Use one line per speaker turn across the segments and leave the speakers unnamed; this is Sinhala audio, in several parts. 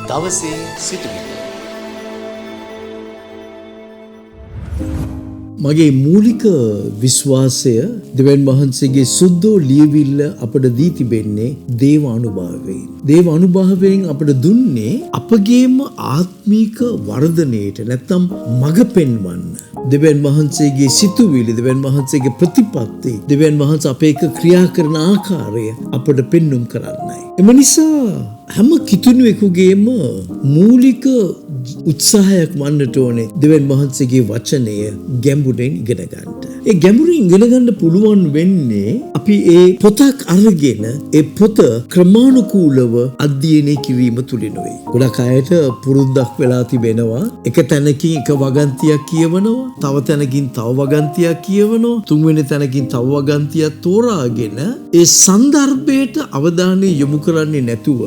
දවසේ සිටුවිලි.
මගේ මූලික විශ්වාසය දෙවියන් වහන්සේගේ සුද්ධෝ ලියවිල්ල අපට දී තිබෙන්නේ දේව අනුභවයෙන්. දේව අනුභවයෙන් අපට දුන්නේ අපගේම ආත්මීක වර්ධනයට නැත්නම් මඟ පෙන්වන්න. දෙවියන් වහන්සේගේ සිතුවිලි, දෙවියන් වහන්සේගේ ප්‍රතිපත්ති, දෙවියන් වහන්සේ අපේ එක ක්‍රියා කරන ආකාරය අපට පෙන්눔 කරන්නයි. එම නිසා හැම කිතුණුවෙකුගේම මූලික උත්සාහයක් වන්නට ඕනේ දෙවියන් වහන්සේගේ වචනය ගැඹුරින් ඉගෙන ගන්නට. ඒ ගැඹුරින් ඉගෙන ගන්න පුළුවන් වෙන්නේ අපි ඒ පොතක් අරගෙන ඒ පොත ක්‍රමානුකූලව අධ්‍යයනය කිරීම තුලින් වෙයි. ගොඩක් අයට පුරුද්දක් වෙලා තිබෙනවා එක තැනකින් එක වගන්තියක් කියවනවා, තව තැනකින් තව වගන්තියක් කියවනවා, තුන්වෙනි තැනකින් තව වගන්තියක් තෝරාගෙන ඒ සන්දර්භයට අවධානය යොමු කරන්නේ නැතුව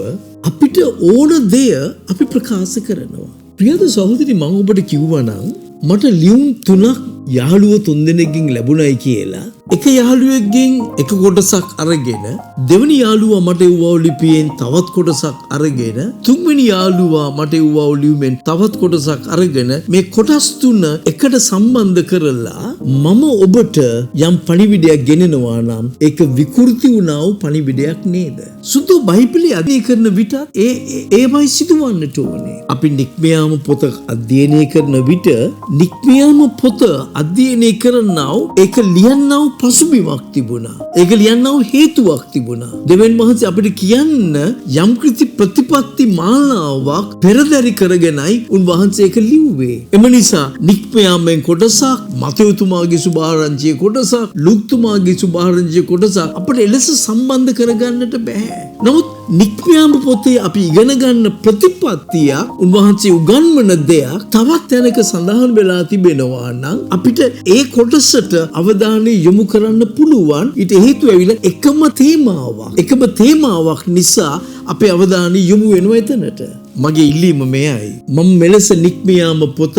අපිට ඕන දෙය අපි ප්‍රකාශ කරනවා. ප්‍රියද සහෝදරි, මම ඔබට කිව්වා නම් මට ලියුම් 3ක් යාළුවෝ 3 දෙනෙක්ගෙන් ලැබුණයි කියලා. එක යාළුවෙක්ගෙන් එක කොටසක් අරගෙන දෙවෙනි යාළුවා මට එව්වා ලිපියෙන් තවත් කොටසක් අරගෙන තුන්වෙනි යාළුවා මට එව්වා ලියුමෙන් තවත් කොටසක් අරගෙන මේ කොටස් 3 එකට සම්බන්ධ කරලා මම ඔබට යම් පණිවිඩයක් ගෙනනවා නම් ඒක විකෘති වුණා වූ පණිවිඩයක් නේද? සුදු බයිබලයේ අධ්‍යයනය කරන විට ඒමයි සිදුවන්නට ඕනේ. අපි නික්මයාම පොත අධ්‍යයනය කරන විට නික්මයාම පොත අධ්‍යයනය කරනව ඒක ලියන්නව පසුබිමක් තිබුණා. ඒක ලියන්නව හේතුවක් තිබුණා. දෙවියන් වහන්සේ අපිට කියන්න යම් කිසි ප්‍රතිපත්ති මාලාවක් පෙරදරි කරගෙනයි උන්වහන්සේ ඒක ලිව්වේ. එම නිසා නික්මයාමෙන් කොටසක්, මතයතුමාගේ සුභාරංචියේ කොටසක්, ලුක්තුමාගේ සුභාරංචියේ කොටසක් අපිට එලෙස සම්බන්ධ කරගන්නට බෑ. නමුත් නික්මයාම පොතේ අපි ඉගෙන ගන්න ප්‍රතිපත්තිය උන්වහන්සේ උගන්වන දෙයක් තවත් තැනක සඳහන් වෙලා තිබෙනවා නම් අපිට ඒ කොටසට අවධානය යොමු කරන්න පුළුවන්. ඊට හේතුව ඇවිල්ලා එකම තේමාවක් නිසා අපේ අවධානය යොමු වෙනවා එතනට. මගේ ඉල්ලීම මෙයයි. මම මෙලෙස නික්මයාම පොත,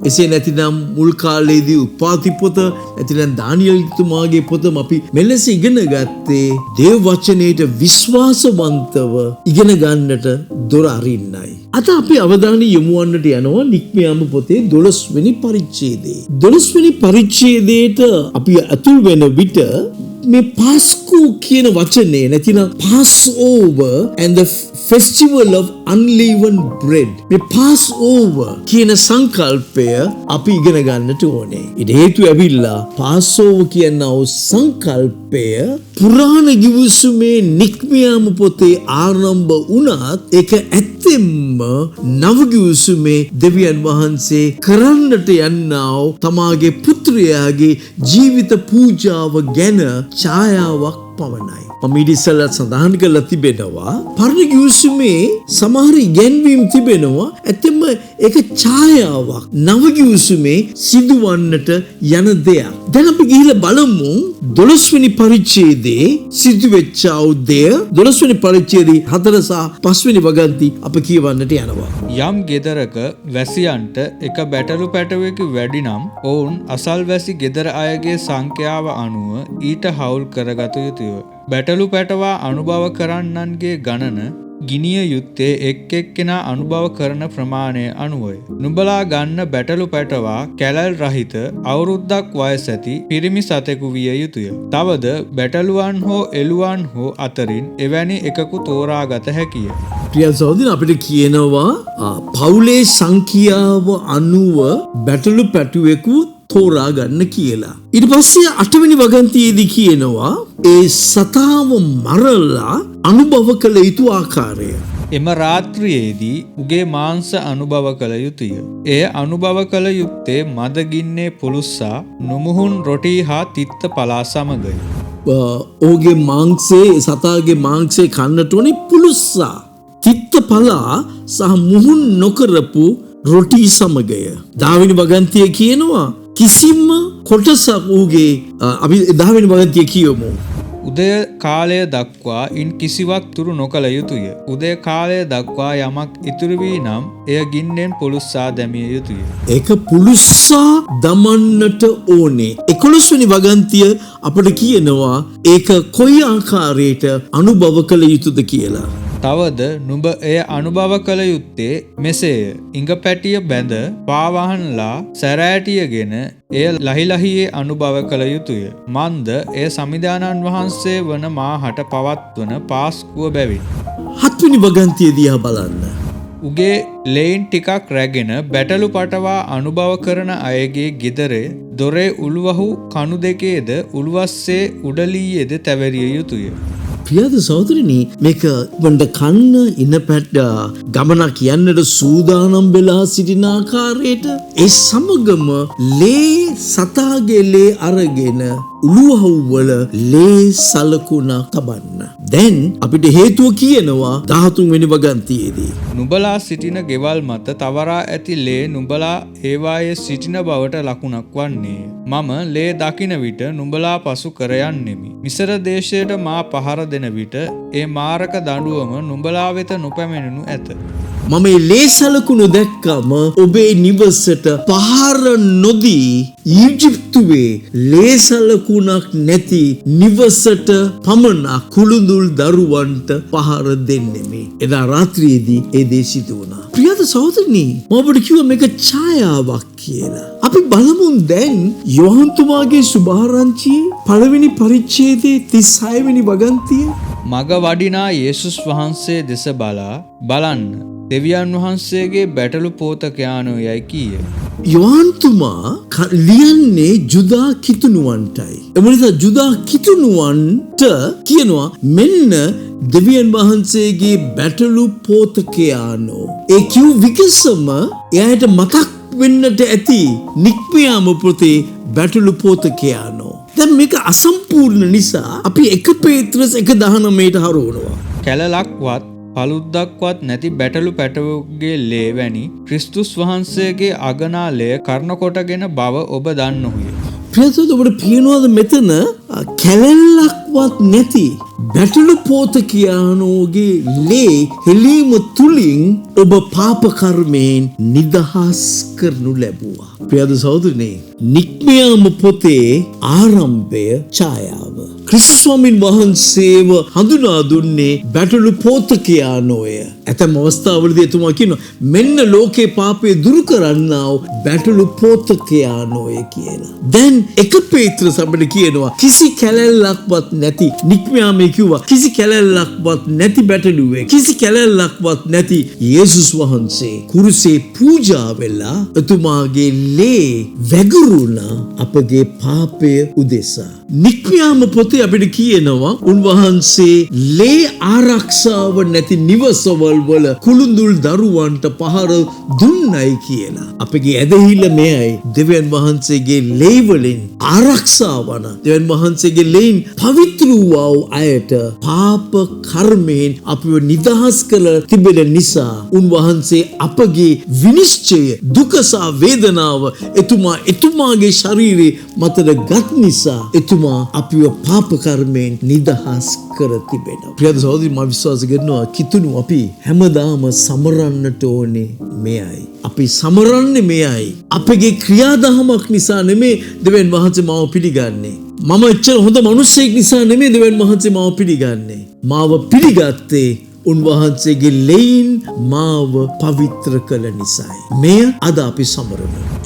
එසේ නැතිනම් මුල් කාලයේදී උපාති පොත, නැතිනම් දානියෙල් තුමාගේ පොත අපි මෙලෙස ඉගෙන ගත්තේ දේව වචනයට විශ්වාසවන්තව ඉගෙන ගන්නට දොර අරින්නයි. අද අපි අවධානය යොමු වන්නට යනවා නික්මයාම පොතේ 12 වෙනි පරිච්ඡේදයේ. 12 වෙනි පරිච්ඡේදයට අපි අතුල් වෙන විට මේ පාස්කු කියන වචනේ නැතිනම් pass over and the festival of unleavened bread, මේ pass over කියන සංකල්පය අපි ඉගෙන ගන්නට ඕනේ. ඊට හේතුව ඇවිල්ලා pass over කියන සංකල්පය පුරාණ ගිවිසුමේ නික්මයාම පොතේ ආරම්භ වුණත් ඒක ඇත්තෙන්ම නව ගිවිසුමේ දෙවියන් වහන්සේ කරන්නට යන්නව තමාගේ පුත්‍රයාගේ ජීවිත පූජාව ගැන ඡායාවක් පමණයි. මම ඉතිසලා සඳහන් කරලා තිබෙනවා පරණ ගිවිසුමේ සමහර ඉගැන්වීම් තිබෙනවා. ඇත්තම ඒක ඡායාවක් නව ගිවිසුමේ සිදුවන්නට යන දෙයක්. දැන් අපි ගිහිල්ලා බලමු 12 වෙනි පරිච්ඡේදයේ සිදුවෙච්ච උදය 12 වෙනි පරිච්ඡේදයේ 4 සහ 5 වෙනි වගන්ති අප කියවන්නට යනවා.
යම් ගෙදරක වැසියන්ට එක බැටළු පැටවෙකු වැඩි නම් ඔවුන් අසල්වැසි ගෙදර අයගේ සංඛ්‍යාව අනුව ඊට හවුල් කරගත යුතුය. බැටළු පැටවා අනුභව කරන්නන්ගේ ගණන ගිනිය යුත්තේ එක් එක්කෙනා අනුභව කරන ප්‍රමාණය අනුවය. නුඹලා ගන්න බැටළු පැටවා කැලල් රහිත අවුරුද්දක් වයස ඇති පිරිමි සතෙකු විය යුතුය. තවද බැටළුවන් හෝ එළුවන් හෝ අතරින් එවැනි එකකු තෝරාගත හැකිය.
ප්‍රිය සහෝදරයනි, අපිට කියනවා පවුලේ සංඛ්‍යාව අනුව බැටළු පැටුවෙකු තෝරා ගන්න කියලා. ඊට පස්සේ 8 වෙනි වගන්තියේදී කියනවා ඒ සතාව මරලා අනුභව කළ යුතු ආකාරය.
එම රාත්‍රියේදී උගේ මාංශ අනුභව කළ යුතුය. එය අනුභව කළ යුත්තේ මදගින්නේ පුළුස්සා නුමුහුන් රොටි හා තිත්ත පලා සමගය.
ඔහුගේ මාංශේ, සතාගේ මාංශේ කන්නට ඕනේ පුළුස්සා, තිත්ත පලා සහ මුහුන් නොකරපු රොටි සමගය. 10 වෙනි වගන්තිය කියනවා කිසිම කොටසක් ඌගේ අපි 10 වෙනි වගන්තිය කියමු.
උදය කාලය දක්වා ඉන් කිසිවක් තුරු නොකළ යුතුය. උදය කාලය දක්වා යමක් ඉතුරු වී නම් එය ගින්නෙන් පුළුස්සා දැමිය යුතුය.
ඒක පුළුස්සා දමන්නට ඕනේ. 11 වෙනි වගන්තිය අපට කියනවා ඒක කොයි ආකාරයට අනුභව කළ යුතුද කියලා.
තවද නුඹ එය අනුභව කළ යුත්තේ මෙසේය. ඉඟ පැටිය බැඳ පාවහන්ලා සැරෑටියගෙන එය ලහිලහියේ අනුභව කළ යුතුය. මන්ද එය සමිදානන් වහන්සේ වන මාහට පවත්වන පාස්කුව බැවින්.
7 වෙනි වගන්තිය දිහා බලන්න.
උගේ ලෙයින් ටිකක් රැගෙන බැටළු පටවා අනුභව කරන අයගේ ගෙදරේ දොරේ උළුවහු කණු දෙකේද උළුවස්සේ උඩලීයේද තැවරිය යුතුය.
ප්‍රියද සහෝදරනි, මේක වණ්ඩ කන්න ඉන පැට්ට ගමනක් යන්නට සූදානම් වෙලා සිටින ආකාරයට ඒ සමගම ලේ සතාගේ ලේ අරගෙන උළුවහුවල ලේ සලකුණක් තබන්න. දැන් අපිට හේතුව කියනවා 13 වෙනි වගන්තියේදී.
නුඹලා සිටින ගෙවල් මත තවරා ඇති ලේ නුඹලා ඒවායේ සිටින බවට ලකුණක් වන්නේය. මම ලේ දකින විට නුඹලා පසු කර යන්නෙමි. මිසර දේශයට මා පහර දෙන විට ඒ මාරක දඬුවම නුඹලා වෙත නොපැමිණෙනු ඇත.
මම මේ ලේ සලකුණු දැක්කම ඔබේ නිවසට පහර නොදී ඊජිප්තුවේ ලේ සලකුණක් නැති නිවසට පමණක් කුළුඳුල් දරුවන්ට පහර දෙන්නෙමි. එදා රාත්‍රියේදී ඒ දේ සිදු වුණා. ප්‍රියද සහෝදරනි, මම ඔබට කිව්වා මේක ඡායාවක් කියලා. අපි බලමු දැන් යෝහන්තුමාගේ සුභාරංචියේ පළවෙනි පරිච්ඡේදයේ 36 වෙනි වගන්තිය.
මග වඩිනා යේසුස් වහන්සේ දෙස බලා බලන්න දෙවියන් වහන්සේගේ බැටළු පෝතකයානෝ යයි කීය.
යෝහන්තුමා ලියන්නේ ජුදා කිතුණුවන්ටයි. එමණිසා ජුදා කිතුණුවන්ට කියනවා මෙන්න දෙවියන් වහන්සේගේ බැටළු පෝතකයානෝ. ඒ කිව් විගසම එයාට මතක් වෙන්නට ඇති නික්මියාම පොතේ බැටළු පෝතකයානෝ. දැන් මේක අසම්පූර්ණ නිසා අපි 1 පේත්‍රස් 1:19ට හරවනවා.
කැලලක්වත් පළුද්දක්වත් නැති බැටළු පැටවුගේ ලේ වැනි ක්‍රිස්තුස් වහන්සේගේ අගනා ලේ කර්ණ කොටගෙන බව ඔබ දන්නෝය.
ප්‍රියතුද, ඔබට පේනවද මෙතන කැලලක්වත් නැති බැටළු පෝතකයානෝගේ ලේ හෙලීම තුලින් ඔබ පාප කර්මයෙන් නිදහස් කරනු ලැබුවා. ප්‍රියද සහෝදරනේ, නික්මයාම පොතේ ආරම්භය ඡායාව. ක්‍රිස්තුස් ස්වාමීන් වහන්සේව හඳුනා දුන්නේ බැටළු පෝතකයානෝය. ඇතැම් අවස්ථාවලදී එතුමා කියනවා මෙන්න ලෝකේ පාපය දුරු කරන්නා වූ බැටළු පෝතකයානෝය කියලා. දැන් 1 පේත්‍රස් අපිට කියනවා කිසි කැලැල්ලක්වත් නැති නික්මයාමේ කිව්වා කිසි කැලැල්ලක්වත් නැති බැටළුවෙක්, කිසි කැලැල්ලක්වත් නැති යේසුස් වහන්සේ කුරුසේ පූජා වෙලා එතුමාගේ ලේ වැගුරුණා අපගේ පාපය උදෙසා. නික්මයාම පොතේ අපිට කියනවා උන්වහන්සේ ලේ ආරක්ෂාව නැති නිවසවල් වල කුළුඳුල් දරුවන්ට පහර දුන්නයි කියලා. අපගේ ඇදහිල්ල මෙයයි, දෙවියන් වහන්සේගේ ලේ වලින් ආරක්ෂා වන, දෙවියන් වහන්සේගේ ලේන් පවිත්‍ර වූ අයට පාප කර්මයෙන් අපිව නිදහස් කළ තිබෙන නිසා උන්වහන්සේ අපගේ විනිශ්චය දුක සහ වේදනාව එතුමාගේ ශරීරයේ මතට ගත් නිසා එතුමා අපිව පාප කර්මයෙන් නිදහස් කර තිබෙනවා. ප්‍රිය සහෝදරි, මම විශ්වාස කරනවා කිතුණු අපි හැමදාම සමරන්නට ඕනේ මෙයයි. අපි සමරන්නේ මෙයයි. අපගේ ක්‍රියාදාමයක් නිසා නෙමෙයි දෙවියන් වහන්සේ මාව පිළිගන්නේ. මම එච්චර හොඳ මිනිසෙක් නිසා නෙමෙයි දෙවියන් වහන්සේ මාව පිළිගන්නේ. මාව පිළිගත්තේ උන්වහන්සේගේ ලෙයින් මාව පවිත්‍ර කළ නිසායි. මෙය අද අපි සමරනවා.